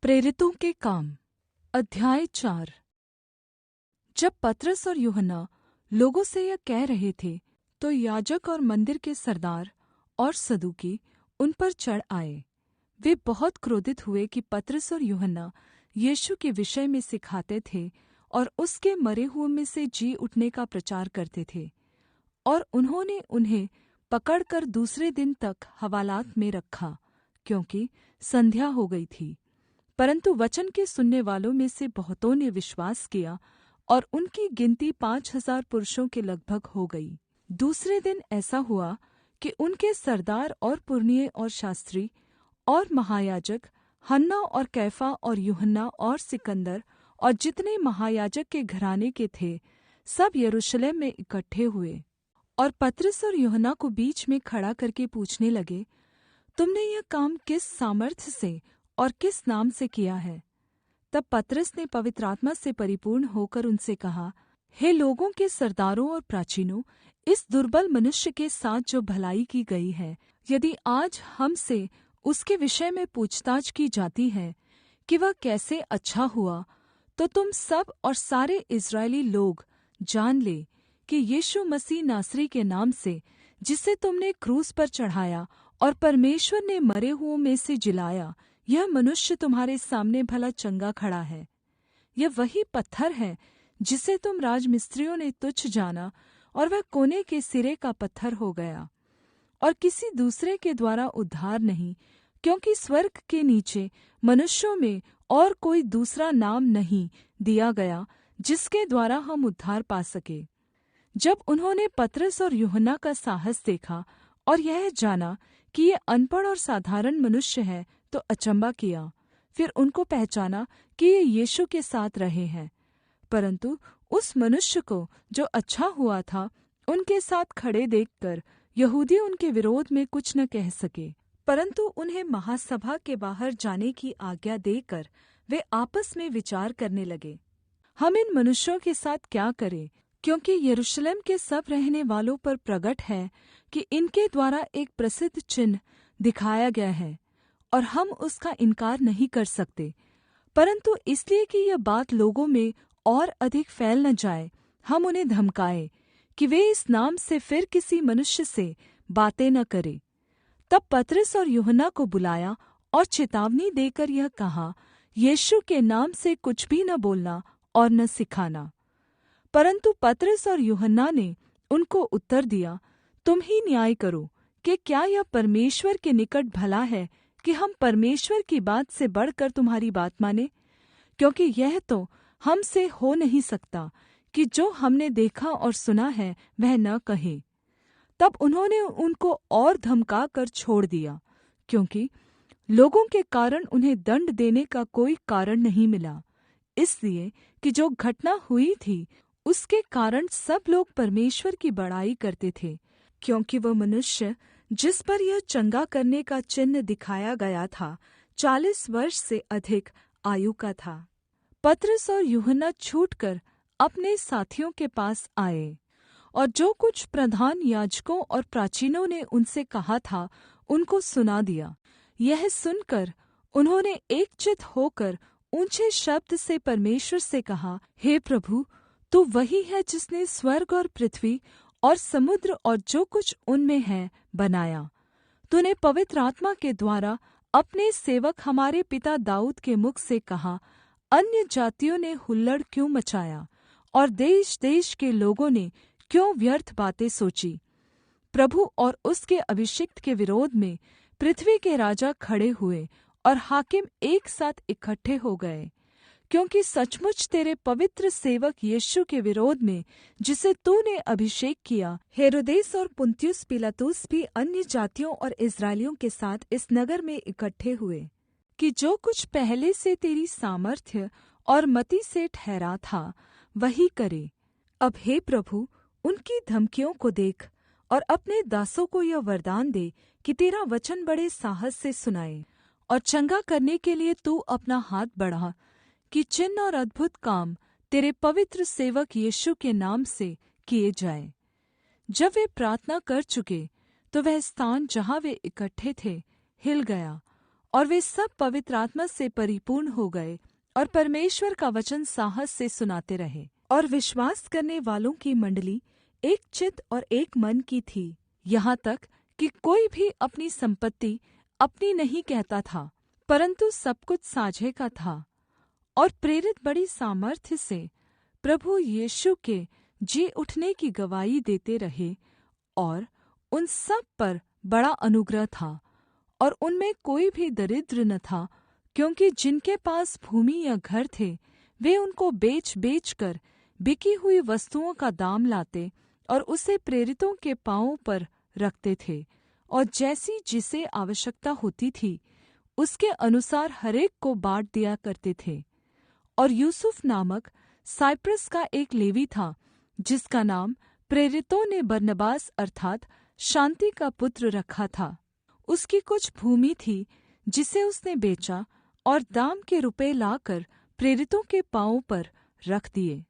प्रेरितों के काम अध्याय 4। जब पतरस और यूहन्ना लोगों से यह कह रहे थे, तो याजक और मंदिर के सरदार और सदूकी उन पर चढ़ आए। वे बहुत क्रोधित हुए कि पतरस और यूहन्ना यीशु के विषय में सिखाते थे और उसके मरे हुओं में से जी उठने का प्रचार करते थे। और उन्होंने उन्हें पकड़कर दूसरे दिन तक हवालात में रखा, क्योंकि संध्या हो गई थी। परन्तु वचन के सुनने वालों में से बहुतों ने विश्वास किया और उनकी गिनती 5,000 पुरुषों के लगभग हो गई। दूसरे दिन ऐसा हुआ कि उनके सरदार और पुरनिये और शास्त्री और महायाजक हन्ना और कैफा और यूहन्ना और सिकंदर और जितने महायाजक के घराने के थे, सब यरूशलेम में इकट्ठे हुए और पतरस और यूहन्ना को बीच में खड़ा करके पूछने लगे, तुमने यह काम किस सामर्थ्य से और किस नाम से किया है? तब पतरस ने पवित्र आत्मा से परिपूर्ण होकर उनसे कहा, हे लोगों के सरदारों और प्राचीनों, इस दुर्बल मनुष्य के साथ जो भलाई की गई है, यदि आज हमसे उसके विषय में पूछताछ की जाती है कि वह कैसे अच्छा हुआ, तो तुम सब और सारे इस्राएली लोग जान ले कि यीशु मसीह नासरी के नाम से, जिसे तुमने क्रूस पर चढ़ाया और परमेश्वर ने मरे हुओं में से जिलाया, यह मनुष्य तुम्हारे सामने भला चंगा खड़ा है। यह वही पत्थर है जिसे तुम राजमिस्त्रियों ने तुच्छ जाना, और वह कोने के सिरे का पत्थर हो गया। और किसी दूसरे के द्वारा उद्धार नहीं, क्योंकि स्वर्ग के नीचे मनुष्यों में और कोई दूसरा नाम नहीं दिया गया जिसके द्वारा हम उद्धार पा सके। जब उन्होंने पतरस और यूहन्ना का साहस देखा और यह जाना कि ये अनपढ़ और साधारण मनुष्य हैं, तो अचम्भा किया। फिर उनको पहचाना कि ये यीशु के साथ रहे हैं। परन्तु उस मनुष्य को जो अच्छा हुआ था, उनके साथ खड़े देखकर यहूदी उनके विरोध में कुछ न कह सके। परन्तु उन्हें महासभा के बाहर जाने की आज्ञा देकर वे आपस में विचार करने लगे, हम इन मनुष्यों के साथ क्या करें? क्योंकि यरूशलेम के सब रहने वालों पर प्रगट है कि इनके द्वारा एक प्रसिद्ध चिन्ह दिखाया गया है, और हम उसका इनकार नहीं कर सकते। परन्तु इसलिए कि यह बात लोगों में और अधिक फैल न जाए, हम उन्हें धमकाएं कि वे इस नाम से फिर किसी मनुष्य से बातें न करें। तब पतरस और यूहन्ना को बुलाया और चेतावनी देकर यह कहा, यीशु के नाम से कुछ भी न बोलना और न सिखाना। परन्तु पतरस और यूहन्ना ने उनको उत्तर दिया, तुम ही न्याय करो कि क्या यह परमेश्वर के निकट भला है कि हम परमेश्वर की बात से बढ़कर तुम्हारी बात माने? क्योंकि यह तो हमसे हो नहीं सकता कि जो हमने देखा और सुना है वह न कहे। तब उन्होंने उनको और धमका कर छोड़ दिया, क्योंकि लोगों के कारण उन्हें दंड देने का कोई कारण नहीं मिला, इसलिए कि जो घटना हुई थी उसके कारण सब लोग परमेश्वर की बड़ाई करते थे, क्योंकि वह मनुष्य जिस पर यह चंगा करने का चिन्ह दिखाया गया था 40 वर्ष से अधिक आयु का था। पतरस और यूहन्ना छूटकर अपने साथियों के पास आए और जो कुछ प्रधान याजकों और प्राचीनों ने उनसे कहा था उनको सुना दिया। यह सुनकर उन्होंने एकचित्त होकर ऊंचे शब्द से परमेश्वर से कहा, हे प्रभु, तू वही है जिसने स्वर्ग और पृथ्वी और समुद्र और जो कुछ उनमें है बनाया। तूने पवित्र आत्मा के द्वारा अपने सेवक हमारे पिता दाऊद के मुख से कहा, अन्य जातियों ने हुल्लड़ क्यों मचाया और देश-देश के लोगों ने क्यों व्यर्थ बातें सोची। प्रभु और उसके अभिषिक्त के विरोध में पृथ्वी के राजा खड़े हुए और हाकिम एक साथ इकट्ठे हो गए, क्योंकि सचमुच तेरे पवित्र सेवक यीशु के विरोध में, जिसे तूने अभिषेक किया, हेरोदेस और पुन्तियुस पिलातुस भी अन्य जातियों और इस्राएलियों के साथ इस नगर में इकट्ठे हुए, कि जो कुछ पहले से तेरी सामर्थ्य और मति से ठहरा था वही करे। अब हे प्रभु, उनकी धमकियों को देख और अपने दासों को यह वरदान दे कि तेरा वचन बड़े साहस से सुनाए, और चंगा करने के लिए तू अपना हाथ बढ़ा कि चिन्ह और अद्भुत काम तेरे पवित्र सेवक यीशु के नाम से किए जाए। जब वे प्रार्थना कर चुके तो वह स्थान जहाँ वे इकट्ठे थे हिल गया, और वे सब पवित्र आत्मा से परिपूर्ण हो गए और परमेश्वर का वचन साहस से सुनाते रहे। और विश्वास करने वालों की मण्डली एक चित्त और एक मन की थी, यहाँ तक कि कोई भी अपनी सम्पत्ति अपनी नहीं कहता था, परन्तु सब कुछ साझे का था। और प्रेरित बड़ी सामर्थ्य से प्रभु यीशु के जी उठने की गवाही देते रहे, और उन सब पर बड़ा अनुग्रह था। और उनमें कोई भी दरिद्र न था, क्योंकि जिनके पास भूमि या घर थे, वे उनको बेच कर बिकी हुई वस्तुओं का दाम लाते और उसे प्रेरितों के पाँवों पर रखते थे, और जैसी जिसे आवश्यकता होती थी उसके अनुसार हरेक को बाँट दिया करते थे। और यूसुफ नामक साइप्रस का एक लेवी था, जिसका नाम प्रेरितों ने बरनबास अर्थात् शान्ति का पुत्र रखा था। उसकी कुछ भूमि थी जिसे उसने बेचा और दाम के रुपये लाकर प्रेरितों के पाँवों पर रख दिए।